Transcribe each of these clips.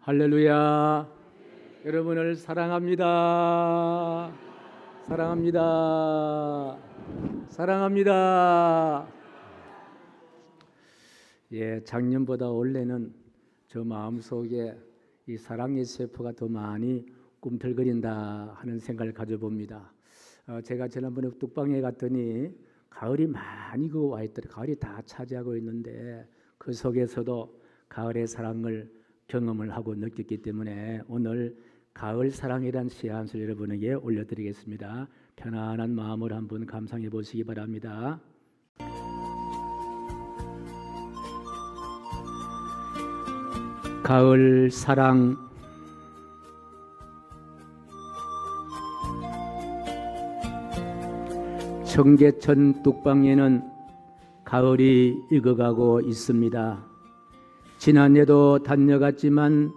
할렐루야. 여러분을 사랑합니다. 사랑합니다. 사랑합니다. 작년보다 올해는 저 마음속에 이 사랑의 세포가 더 많이 꿈틀거린다 하는 생각을 가져봅니다. 제가 지난번에 뚝방에 갔더니 가을이 많이 와 있더라고요. 가을이 다 차지하고 있는데 그 속에서도 가을의 사랑을 경험을 하고 느꼈기 때문에 오늘 가을 사랑이란 시 한 소절 여러분에게 올려드리겠습니다. 편안한 마음으로 한번 감상해 보시기 바랍니다. 가을 사랑. 청계천 뚝방에는 가을이 익어가고 있습니다. 지난해도 단녀같지만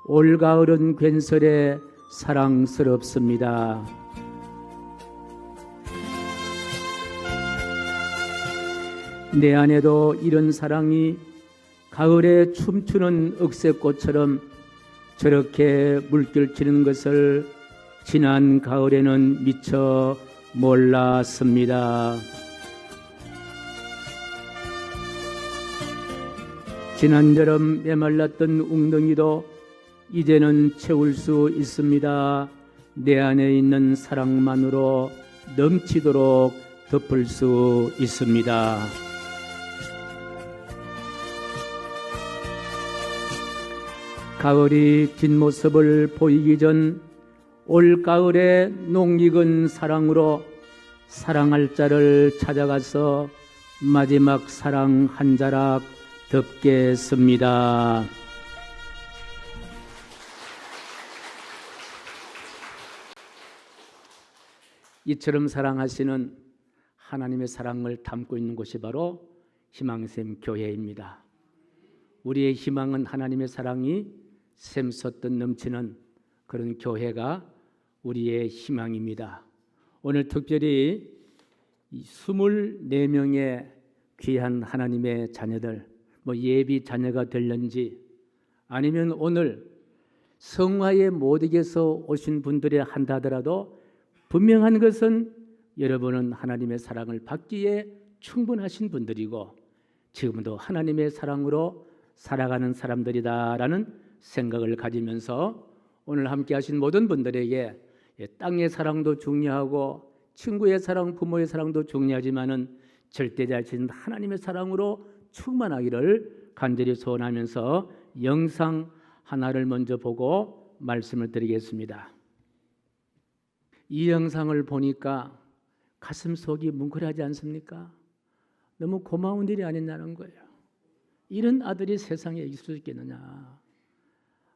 올가을은 괜스레 사랑스럽습니다. 내 안에도 이런 사랑이 가을에 춤추는 억새꽃처럼 저렇게 물결치는 것을 지난 가을에는 미처 몰랐습니다. 지난 여름 메말랐던 웅덩이도 이제는 채울 수 있습니다. 내 안에 있는 사랑만으로 넘치도록 덮을 수 있습니다. 가을이 뒷모습을 보이기 전 올가을의 농익은 사랑으로 사랑할 자를 찾아가서 마지막 사랑 한 자락 덮겠습니다. 이처럼 사랑하시는 하나님의 사랑을 담고 있는 곳이 바로 희망샘 교회입니다. 우리의 희망은 하나님의 사랑이 샘솟듯 넘치는 그런 교회가 우리의 희망입니다. 오늘 특별히 24명의 귀한 하나님의 자녀들, 예비 자녀가 될는지 아니면 오늘 성화의 모독에서 오신 분들이 한다 하더라도 분명한 것은 여러분은 하나님의 사랑을 받기에 충분하신 분들이고 지금도 하나님의 사랑으로 살아가는 사람들이다라는 생각을 가지면서 오늘 함께 하신 모든 분들에게 땅의 사랑도 중요하고 친구의 사랑, 부모의 사랑도 중요하지만은 절대자이신 하나님의 사랑으로 충만하기를 간절히 소원하면서 영상 하나를 먼저 보고 말씀을 드리겠습니다. 이 영상을 보니까 가슴속이 뭉클하지 않습니까? 너무 고마운 일이 아니냐는 거예요. 이런 아들이 세상에 있을 수 있겠느냐.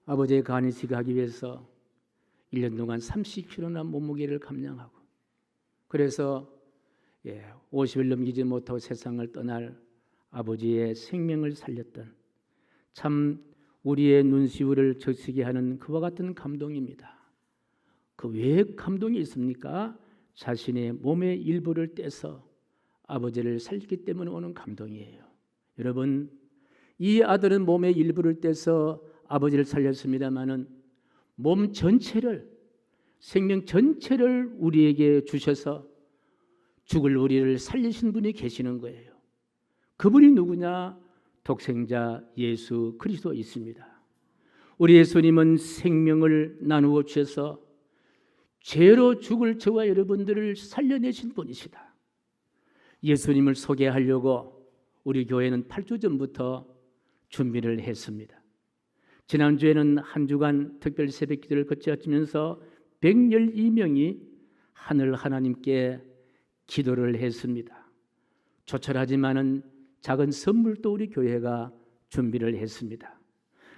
아버지의 간이식을 하기 위해서 1년 동안 30kg나 몸무게를 감량하고 그래서 50일 넘기지 못하고 세상을 떠날 아버지의 생명을 살렸던 참 우리의 눈시울을 적시게 하는 그와 같은 감동입니다. 그 왜 감동이 있습니까? 자신의 몸의 일부를 떼서 아버지를 살렸기 때문에 오는 감동이에요. 여러분, 이 아들은 몸의 일부를 떼서 아버지를 살렸습니다마는 몸 전체를, 생명 전체를 우리에게 주셔서 죽을 우리를 살리신 분이 계시는 거예요. 그분이 누구냐? 독생자 예수 그리스도 있습니다. 우리 예수님은 생명을 나누어 주셔서 죄로 죽을 저와 여러분들을 살려내신 분이시다. 예수님을 소개하려고 우리 교회는 8주 전부터 준비를 했습니다. 지난주에는 한 주간 특별 새벽 기도를 거치면서 112명이 하늘 하나님께 기도를 했습니다. 조촐하지만은 작은 선물도 우리 교회가 준비를 했습니다.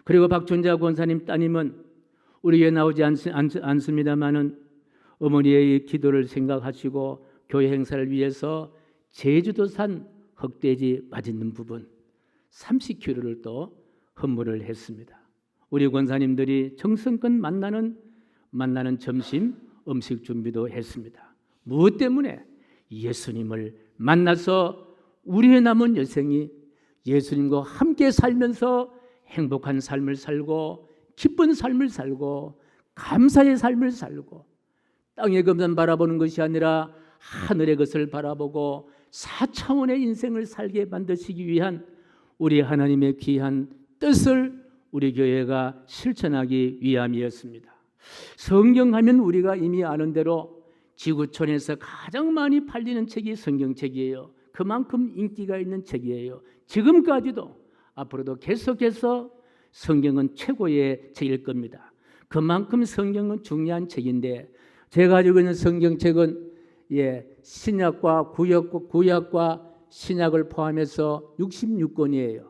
그리고 박준자 권사님 따님은 우리 교회에 나오지 않습니다마는 어머니의 기도를 생각하시고 교회 행사를 위해서 제주도산 흑돼지 맛있는 부분 30kg를 또 헌물을 했습니다. 우리 권사님들이 정성껏 만나는 점심 음식 준비도 했습니다. 무엇 때문에? 예수님을 만나서 우리의 남은 여생이 예수님과 함께 살면서 행복한 삶을 살고 기쁜 삶을 살고 감사의 삶을 살고 땅의 것만 바라보는 것이 아니라 하늘의 것을 바라보고 4차원의 인생을 살게 만드시기 위한 우리 하나님의 귀한 뜻을 우리 교회가 실천하기 위함이었습니다. 성경하면 우리가 이미 아는 대로 지구촌에서 가장 많이 팔리는 책이 성경책이에요. 그만큼 인기가 있는 책이에요. 지금까지도 앞으로도 계속해서 성경은 최고의 책일 겁니다. 그만큼 성경은 중요한 책인데 제가 가지고 있는 성경책은 신약과 구약과 신약을 포함해서 66권이에요.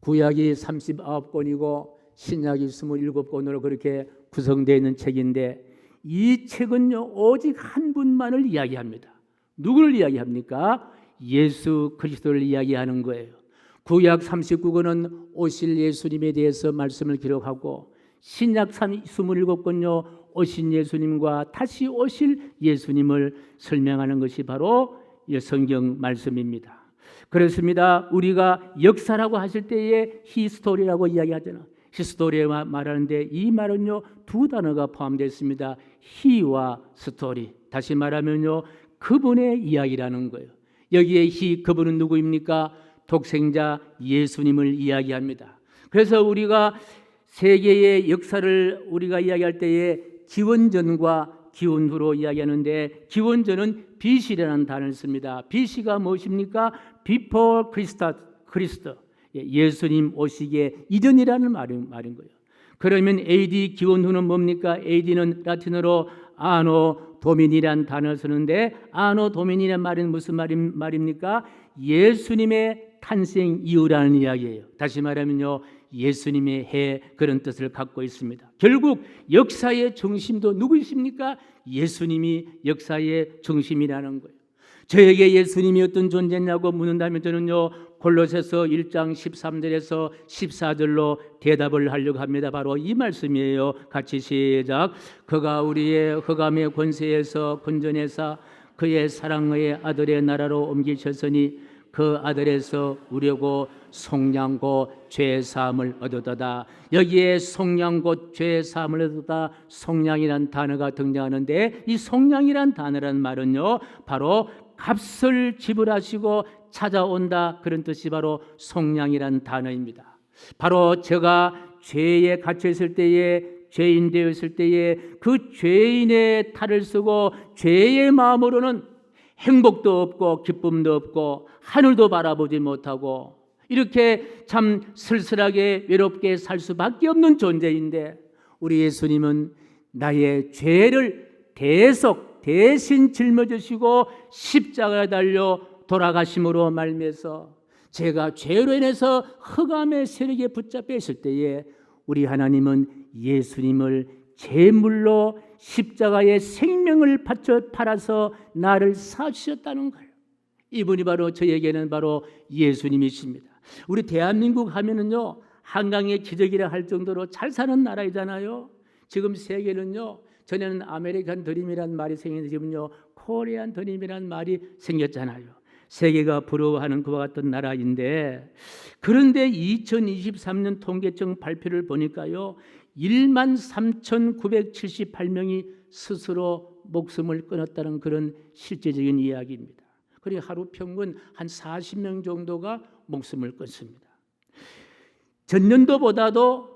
구약이 39권이고 신약이 27권으로 그렇게 구성되어 있는 책인데 이 책은요 오직 한 분만을 이야기합니다. 누구를 이야기합니까? 예수 그리스도를 이야기하는 거예요. 구약 39권은 오실 예수님에 대해서 말씀을 기록하고 신약 27권요 오신 예수님과 다시 오실 예수님을 설명하는 것이 바로 이 성경 말씀입니다. 그렇습니다. 우리가 역사라고 하실 때에 히스토리라고 이야기하잖아요. 히스토리에 말하는데 이 말은요 두 단어가 포함되어 있습니다. 히와 스토리. 다시 말하면요 그분의 이야기라는 거예요. 여기에 히 그분은 누구입니까? 독생자 예수님을 이야기합니다. 그래서 우리가 세계의 역사를 우리가 이야기할 때에 기원전과 기원후로 이야기하는데 기원전은 BC라는 단어를 씁니다. BC가 무엇입니까? Before Christ, 예수님 오시기에 이전이라는 말인 거예요. 그러면 AD 기원후는 뭡니까? AD는 라틴어로 아노 도미니라는 단어를 쓰는데 아노 도미니라는 말은 무슨 말입니까? 예수님의 탄생 이후라는 이야기예요. 다시 말하면요 예수님의 해 그런 뜻을 갖고 있습니다. 결국 역사의 중심도 누구이십니까? 예수님이 역사의 중심이라는 거예요. 저에게 예수님이 어떤 존재냐고 묻는다면 저는요 골로새서 1장 13절에서 14절로 대답을 하려고 합니다. 바로 이 말씀이에요. 같이 시작. 그가 우리의 흑암의 권세에서 건져내사 그의 사랑의 아들의 나라로 옮기셨으니 그 아들에서 우려고 속량고 죄사함을 얻었다. 여기에 속량고 죄사함을 얻었다. 속량이란 단어가 등장하는데 이 속량이란 단어란 말은요 바로 값을 지불하시고 찾아온다 그런 뜻이 바로 속량이란 단어입니다. 바로 제가 죄에 갇혀 있을 때에 죄인 되었을 때에 그 죄인의 탈을 쓰고 죄의 마음으로는 행복도 없고 기쁨도 없고 하늘도 바라보지 못하고 이렇게 참 쓸쓸하게 외롭게 살 수밖에 없는 존재인데 우리 예수님은 나의 죄를 대신 짊어지시고 십자가에 달려 돌아가심으로 말미암아서 제가 죄로 인해서 흑암의 세력에 붙잡혀 있을 때에 우리 하나님은 예수님을 제물로 십자가에 생명을 팔아서 나를 사주셨다는 거예요. 이분이 바로 저에게는 바로 예수님이십니다. 우리 대한민국 하면은요 한강의 기적이라 할 정도로 잘 사는 나라이잖아요. 지금 세계는요 전에는 아메리칸 드림이란 말이 생겼는데 지금요 코리안 드림이란 말이 생겼잖아요. 세계가 부러워하는 그와 같은 나라인데 그런데 2023년 통계청 발표를 보니까요 13,978명이 스스로 목숨을 끊었다는 그런 실제적인 이야기입니다. 그리고 하루 평균 한 40명 정도가 목숨을 끊습니다. 전년도보다도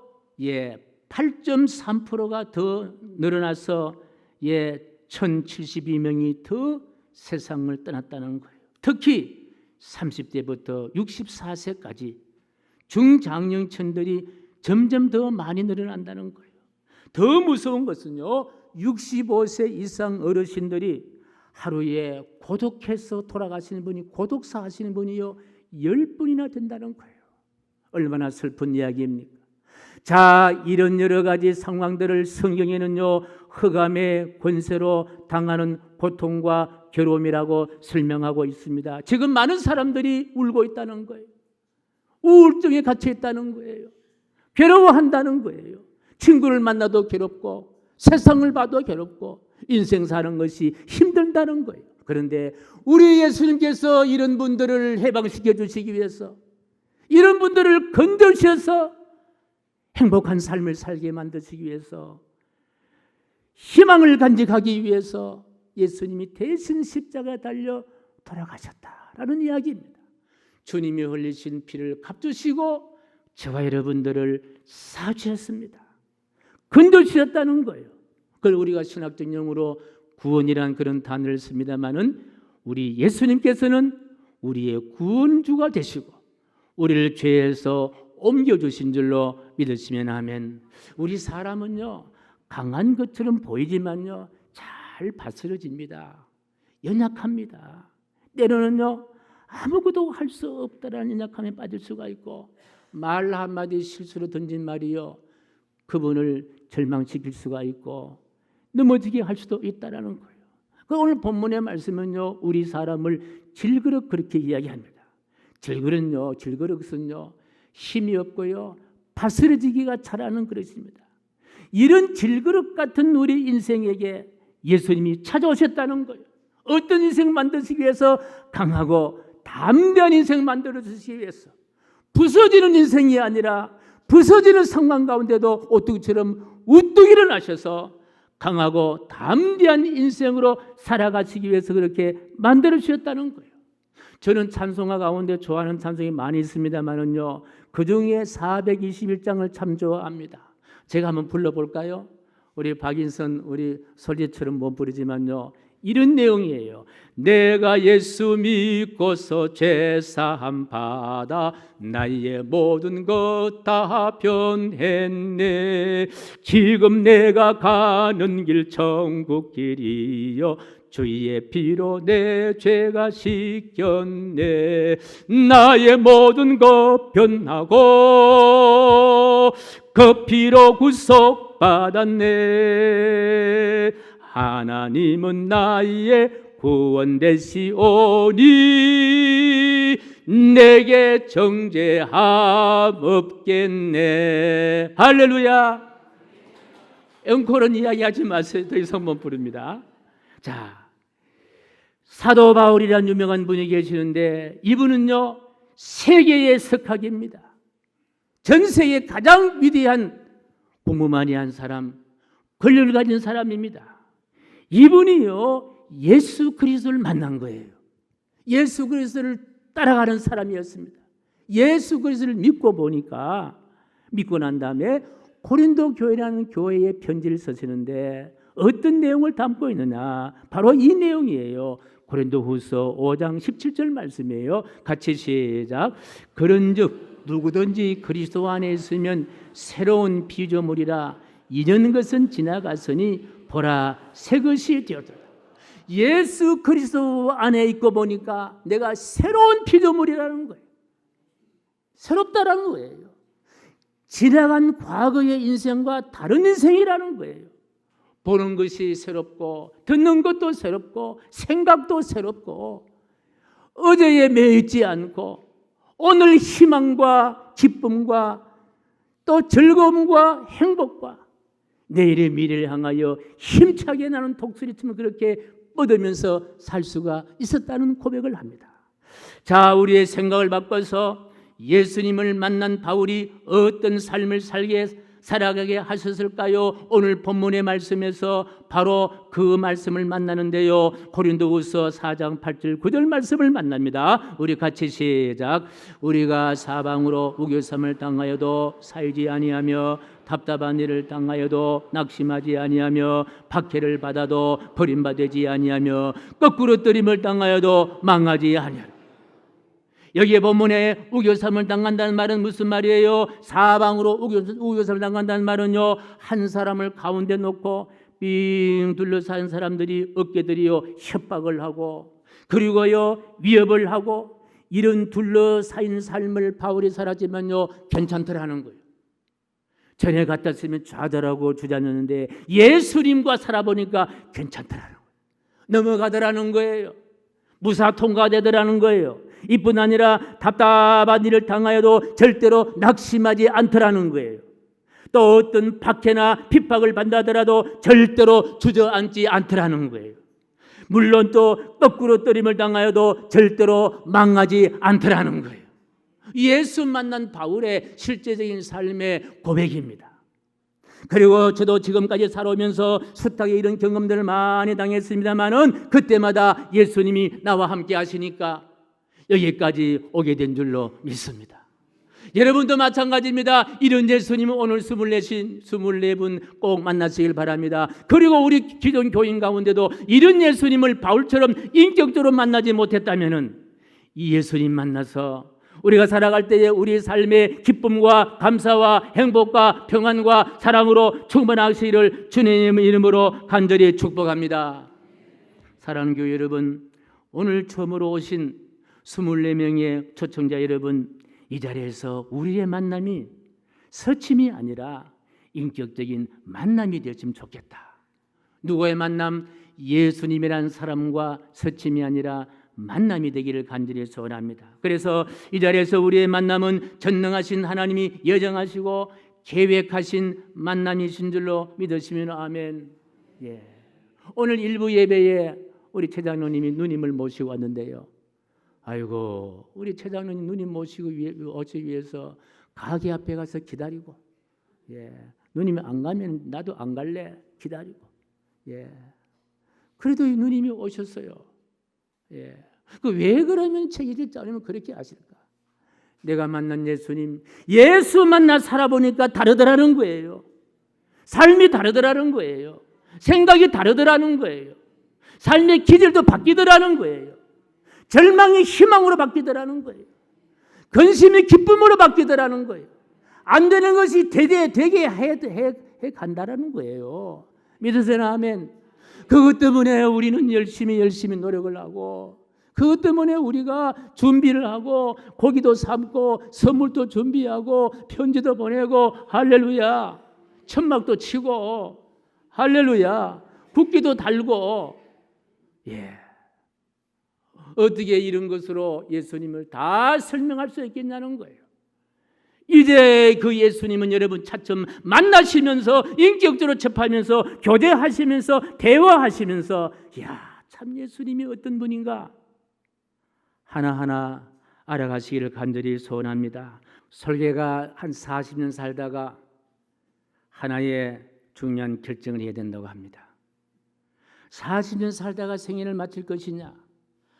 8.3%가 더 늘어나서 1,072명이 더 세상을 떠났다는 거예요. 특히 30대부터 64세까지 중장년층들이 점점 더 많이 늘어난다는 거예요. 더 무서운 것은요 65세 이상 어르신들이 하루에 고독해서 돌아가시는 분이 고독사 하시는 분이요 10분이나 된다는 거예요. 얼마나 슬픈 이야기입니까? 자, 이런 여러 가지 상황들을 성경에는요 흑암의 권세로 당하는 고통과 괴로움이라고 설명하고 있습니다. 지금 많은 사람들이 울고 있다는 거예요. 우울증에 갇혀 있다는 거예요. 괴로워한다는 거예요. 친구를 만나도 괴롭고 세상을 봐도 괴롭고 인생 사는 것이 힘들다는 거예요. 그런데 우리 예수님께서 이런 분들을 해방시켜 주시기 위해서 이런 분들을 건져주셔서 행복한 삶을 살게 만드시기 위해서, 희망을 간직하기 위해서 예수님이 대신 십자가에 달려 돌아가셨다라는 이야기입니다. 주님이 흘리신 피를 값주시고 저와 여러분들을 사주셨습니다. 건져주셨다는 거예요. 그걸 우리가 신학적 용어로 구원이란 그런 단어를 씁니다마는, 우리 예수님께서는 우리의 구원주가 되시고 우리를 죄에서 옮겨주신 줄로 믿으시면 아멘. 우리 사람은요, 강한 것처럼 보이지만요, 잘 바스러집니다. 연약합니다. 때로는요, 아무것도 할 수 없다라는 연약함에 빠질 수가 있고, 말 한마디 실수로 던진 말이요, 그분을 절망시킬 수가 있고 넘어지게 할 수도 있다라는 거예요. 오늘 본문의 말씀은요, 우리 사람을 질그릇 그렇게 이야기합니다. 질그릇은요 힘이 없고요 바스러지기가 잘하는 그릇입니다. 이런 질그릇 같은 우리 인생에게 예수님이 찾아오셨다는 거예요. 어떤 인생 만드시기 위해서? 강하고 담대한 인생 만들어 주시기 위해서. 부서지는 인생이 아니라 부서지는 상황 가운데도 오뚜기처럼 우뚝 일어나셔서 강하고 담대한 인생으로 살아가시기 위해서 그렇게 만들어 주셨다는 거예요. 저는 찬송가 가운데 좋아하는 찬송이 많이 있습니다만은요, 그 중에 421장을 참 좋아합니다. 제가 한번 불러볼까요? 우리 박인선 우리 솔지처럼 못 부르지만요, 이런 내용이에요. 내가 예수 믿고서 죄사함 받아 나의 모든 것 다 변했네. 지금 내가 가는 길 천국 길이여 주의 피로 내 죄가 씻겼네. 나의 모든 것 변하고 그 피로 구속받았네. 하나님은 나의 구원 되시오니 내게 정죄함 없겠네. 할렐루야. 앵콜은 이야기하지 마세요. 더 이상 못 부릅니다. 자, 사도 바울이라는 유명한 분이 계시는데, 이분은요 세계의 석학입니다. 전 세계 가장 위대한 공부 많이 한 사람, 권력을 가진 사람입니다. 이분이요 예수 그리스도를 만난 거예요. 예수 그리스도를 따라가는 사람이었습니다. 예수 그리스도를 믿고 보니까, 믿고 난 다음에 고린도 교회라는 교회에 편지를 쓰시는데 어떤 내용을 담고 있느냐, 바로 이 내용이에요. 고린도후서 5장 17절 말씀이에요. 같이 시작. 그런즉 누구든지 그리스도 안에 있으면 새로운 피조물이라, 이전 것은 지나갔으니 보라 새 것이 되었다. 예수 그리스도 안에 있고 보니까 내가 새로운 피조물이라는 거예요. 새롭다라는 거예요. 지나간 과거의 인생과 다른 인생이라는 거예요. 보는 것이 새롭고 듣는 것도 새롭고 생각도 새롭고, 어제에 매이지 않고 오늘 희망과 기쁨과 또 즐거움과 행복과 내일의 미래를 향하여 힘차게 나는 독수리처럼 그렇게 뻗으면서 살 수가 있었다는 고백을 합니다. 자, 우리의 생각을 바꿔서 예수님을 만난 바울이 어떤 삶을 살아가게 하셨을까요? 오늘 본문의 말씀에서 바로 그 말씀을 만나는데요, 고린도후서 4장 8절 9절 말씀을 만납니다. 우리 같이 시작. 우리가 사방으로 우겨쌈을 당하여도 사이지 아니하며 답답한 일을 당하여도 낙심하지 아니하며 박해를 받아도 버림받지 아니하며 거꾸로 뜨림을 당하여도 망하지 아니하며. 여기에 본문에 우겨쌈을 당한다는 말은 무슨 말이에요? 사방으로 우겨쌈을 당한다는 말은요, 한 사람을 가운데 놓고 삥 둘러싼 사람들이 어깨들이요 협박을 하고, 그리고요 위협을 하고, 이런 둘러싸인 삶을 바울이 살았지만요 괜찮더라는 거예요. 전에 갔다 쓰면 좌절하고 주저앉는데 예수님과 살아보니까 괜찮더라는 거예요. 넘어가더라는 거예요. 무사 통과되더라는 거예요. 이뿐 아니라 답답한 일을 당하여도 절대로 낙심하지 않더라는 거예요. 또 어떤 박해나 핍박을 받더라도 절대로 주저앉지 않더라는 거예요. 물론 또 거꾸로 뜨림을 당하여도 절대로 망하지 않더라는 거예요. 예수 만난 바울의 실제적인 삶의 고백입니다. 그리고 저도 지금까지 살아오면서 숱하게 이런 경험들을 많이 당했습니다만은 그때마다 예수님이 나와 함께 하시니까 여기까지 오게 된 줄로 믿습니다. 여러분도 마찬가지입니다. 이런 예수님은 오늘 24분 꼭 만나시길 바랍니다. 그리고 우리 기존 교인 가운데도 이런 예수님을 바울처럼 인격적으로 만나지 못했다면 이 예수님 만나서 우리가 살아갈 때에 우리 삶의 기쁨과 감사와 행복과 평안과 사랑으로 충만하시기를 주님의 이름으로 간절히 축복합니다. 사랑하는 교회 여러분, 오늘 처음으로 오신 24명의 초청자 여러분, 이 자리에서 우리의 만남이 서침이 아니라 인격적인 만남이 되었으면 좋겠다. 누구의 만남? 예수님이란 사람과 서침이 아니라 만남이 되기를 간절히 소원합니다. 그래서 이 자리에서 우리의 만남은 전능하신 하나님이 예정하시고 계획하신 만남이신 줄로 믿으시면 아멘. 예. 오늘 일부 예배에 우리 최 장로님이 누님을 모시고 왔는데요. 아이고, 우리 최 장로님 누님 모시고 오기 위해서 가게 앞에 가서 기다리고, 예. 누님이 안 가면 나도 안 갈래 기다리고, 예. 그래도 누님이 오셨어요. 예. 왜 그러면 책임질 자면 그렇게 하실까? 내가 만난 예수님, 예수 만나 살아보니까 다르더라는 거예요. 삶이 다르더라는 거예요. 생각이 다르더라는 거예요. 삶의 기질도 바뀌더라는 거예요. 절망이 희망으로 바뀌더라는 거예요. 근심이 기쁨으로 바뀌더라는 거예요. 안 되는 것이 되게 해 간다라는 거예요. 믿으세요? 아멘. 그것 때문에 우리는 열심히 노력을 하고, 그것 때문에 우리가 준비를 하고 고기도 삶고 선물도 준비하고 편지도 보내고 할렐루야, 천막도 치고 할렐루야, 국기도 달고, 예. 어떻게 이런 것으로 예수님을 다 설명할 수 있겠냐는 거예요. 이제 그 예수님은 여러분 차츰 만나시면서 인격적으로 접하면서 교제하시면서 대화하시면서, 이야, 참 예수님이 어떤 분인가 하나하나 알아가시기를 간절히 소원합니다. 설계가 한 40년 살다가 하나의 중요한 결정을 해야 된다고 합니다. 40년 살다가 생애를 마칠 것이냐,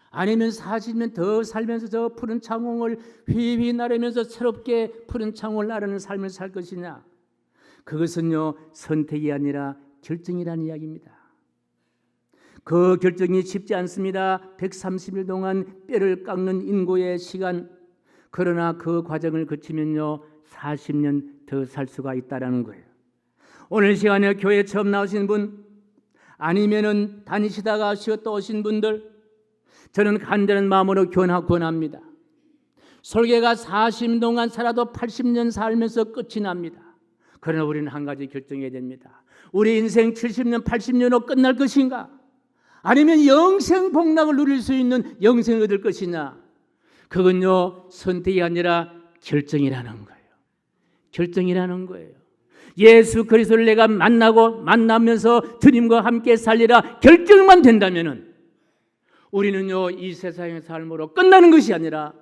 아니면 40년 더 살면서 저 푸른 창홍을 휘휘 나르면서 새롭게 푸른 창홍을 나르는 삶을 살 것이냐, 그것은요 선택이 아니라 결정이라는 이야기입니다. 그 결정이 쉽지 않습니다. 130일 동안 뼈를 깎는 인고의 시간, 그러나 그 과정을 거치면요 40년 더 살 수가 있다라는 거예요. 오늘 시간에 교회 처음 나오신 분, 아니면은 다니시다가 쉬었다 오신 분들, 저는 간절한 마음으로 권합니다. 설계가 40년 동안 살아도 80년 살면서 끝이 납니다. 그러나 우리는 한 가지 결정해야 됩니다. 우리 인생 70년, 80년으로 끝날 것인가? 아니면 영생 복락을 누릴 수 있는 영생을 얻을 것이냐? 그건요 선택이 아니라 결정이라는 거예요. 결정이라는 거예요. 예수 그리스도를 내가 만나면서 주님과 함께 살리라 결정만 된다면은 우리는요 이 세상의 삶으로 끝나는 것이 아니라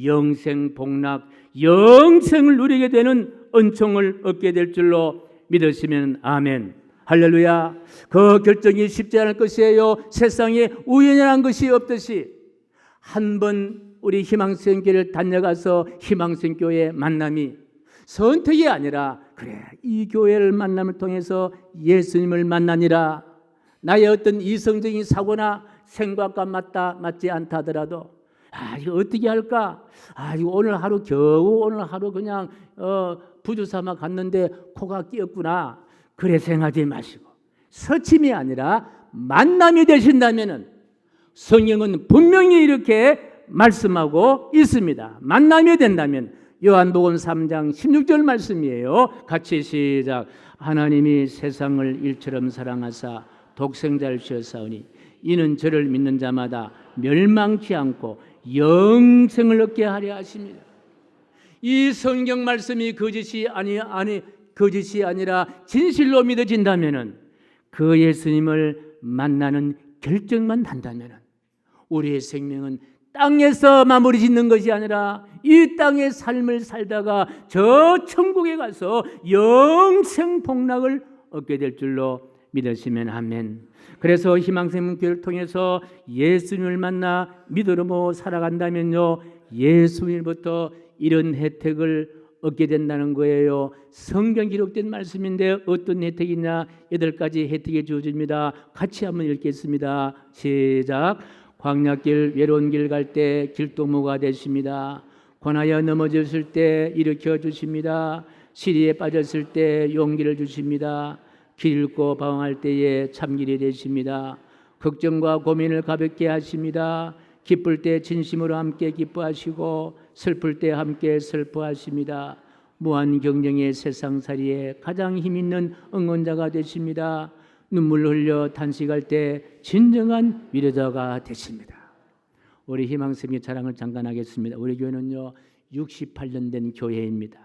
영생 복락, 영생을 누리게 되는 은총을 얻게 될 줄로 믿으시면 아멘. 할렐루야. 그 결정이 쉽지 않을 것이에요. 세상에 우연한 것이 없듯이 한번 우리 희망생교회를 다녀가서 희망생교회 만남이 선택이 아니라, 그래 이 교회를 만남을 통해서 예수님을 만나니라, 나의 어떤 이성적인 사고나 생각과 맞지 않다 하더라도 이거 어떻게 할까? 이거 오늘 하루 그냥 부주 삼아 갔는데 코가 끼었구나. 그래 생각하지 마시고 서침이 아니라 만남이 되신다면은 성경은 분명히 이렇게 말씀하고 있습니다. 만남이 된다면 요한복음 3장 16절 말씀이에요. 같이 시작. 하나님이 세상을 일처럼 사랑하사 독생자를 주셨사오니 이는 저를 믿는 자마다 멸망치 않고 영생을 얻게 하려 하십니다. 이 성경 말씀이 거짓이 아니라 진실로 믿어진다면은, 그 예수님을 만나는 결정만 한다면은 우리의 생명은 땅에서 마무리 짓는 것이 아니라 이 땅의 삶을 살다가 저 천국에 가서 영생 복락을 얻게 될 줄로 믿으시면 아멘. 그래서 희망생명교회를 통해서 예수님을 만나 믿음으로 살아간다면요, 예수님부터 이런 혜택을 얻게 된다는 거예요. 성경 기록된 말씀인데 어떤 혜택이냐? 8가지 혜택이 주어집니다. 같이 한번 읽겠습니다. 시작. 광야길 외로운 길 갈 때 길동무가 되십니다. 고난하여 넘어졌을 때 일으켜 주십니다. 시리에 빠졌을 때 용기를 주십니다. 길 잃고 방황할 때에 참길이 되십니다. 걱정과 고민을 가볍게 하십니다. 기쁠 때 진심으로 함께 기뻐하시고 슬플 때 함께 슬퍼하십니다. 무한 경쟁의 세상살이에 가장 힘있는 응원자가 되십니다. 눈물 흘려 탄식할 때 진정한 위로자가 되십니다. 우리 희망생명 자랑을 잠깐 하겠습니다. 우리 교회는요 68년 된 교회입니다.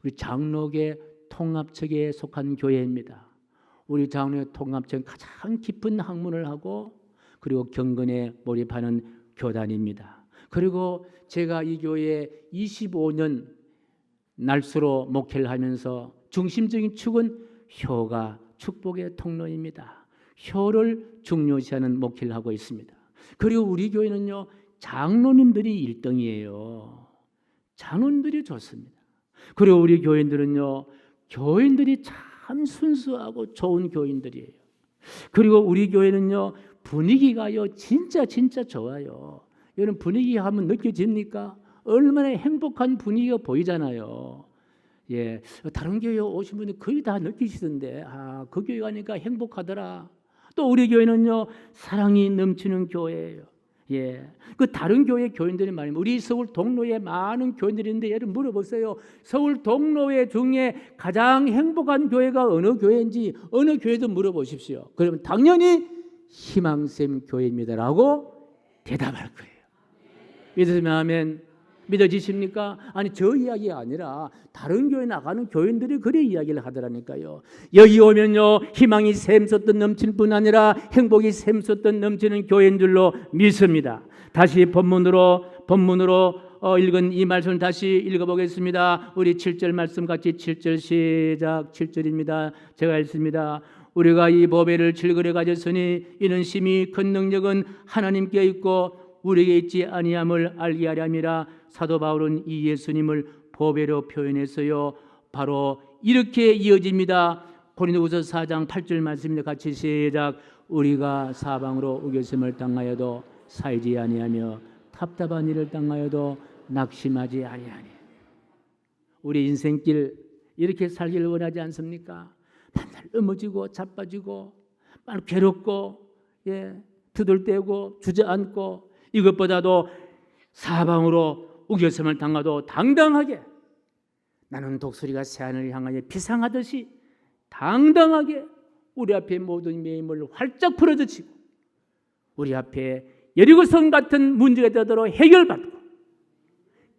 우리 장로계 통합측에 속한 교회입니다. 우리 장로계 통합측은 가장 깊은 학문을 하고 그리고 경건에 몰입하는 교단입니다. 그리고 제가 이 교회에 25년 날수로 목회를 하면서 중심적인 축은 효가 축복의 통로입니다. 효를 중요시하는 목회를 하고 있습니다. 그리고 우리 교회는요 장로님들이 1등이에요. 장로님들이 좋습니다. 그리고 우리 교인들은요 교인들이 참 순수하고 좋은 교인들이에요. 그리고 우리 교회는요 분위기가요 진짜 좋아요. 여러분 분위기 하면 느껴집니까? 얼마나 행복한 분위기가 보이잖아요. 예, 다른 교회 오신 분들 거의 다 느끼시던데, 그 교회 가니까 행복하더라. 또 우리 교회는요 사랑이 넘치는 교회예요. 예, 그 다른 교회 교인들이 말입니다. 우리 서울 동로에 많은 교인들이 있는데 여러분 물어보세요. 서울 동로회 중에 가장 행복한 교회가 어느 교회인지 어느 교회도 물어보십시오. 그러면 당연히 희망샘 교회입니다라고 대답할 거예요. 믿으시면 아멘. 믿어지십니까? 아니 저 이야기가 아니라 다른 교회 나가는 교인들이 그래 이야기를 하더라니까요. 여기 오면요 희망이 샘솟듯 넘칠 뿐 아니라 행복이 샘솟듯 넘치는 교회인 줄로 믿습니다. 다시 본문으로 읽은 이 말씀을 다시 읽어보겠습니다. 우리 7절 말씀 같이 7절 시작. 7절입니다. 제가 읽습니다. 우리가 이 보배를 질그레 가졌으니 이는 심히 큰 능력은 하나님께 있고 우리에게 있지 아니함을 알게 하려니라. 사도 바울은 이 예수님을 보배로 표현했어요. 바로 이렇게 이어집니다. 고린도후서 4장 8절 말씀입니다. 같이 시작. 우리가 사방으로 우겨짐을 당하여도 살지 아니하며 답답한 일을 당하여도 낙심하지 아니하니. 우리 인생길 이렇게 살기를 원하지 않습니까? 맨날 넘어지고 자빠지고 괴롭고 두들대고 주저앉고 이것보다도 사방으로 우겨섬을 당하도 당당하게 나는 독수리가 새하늘을 향하여 비상하듯이 당당하게 우리 앞에 모든 매임을 활짝 풀어젖히고 우리 앞에 여리고성 같은 문제가 되도록 해결받고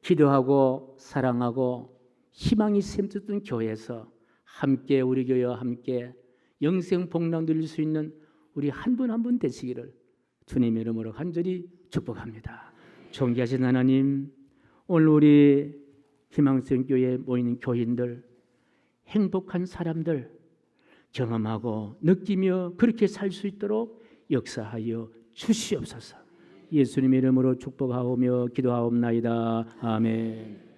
기도하고 사랑하고 희망이 샘솟던 교회에서 함께 우리 교회와 함께 영생 복락 누릴 수 있는 우리 한 분 한 분 되시기를 주님의 이름으로 간절히 축복합니다. 존귀하신 하나님, 오늘 우리 희망성 교회에 모이는 교인들, 행복한 사람들 경험하고 느끼며 그렇게 살 수 있도록 역사하여 주시옵소서. 예수님의 이름으로 축복하오며 기도하옵나이다. 아멘.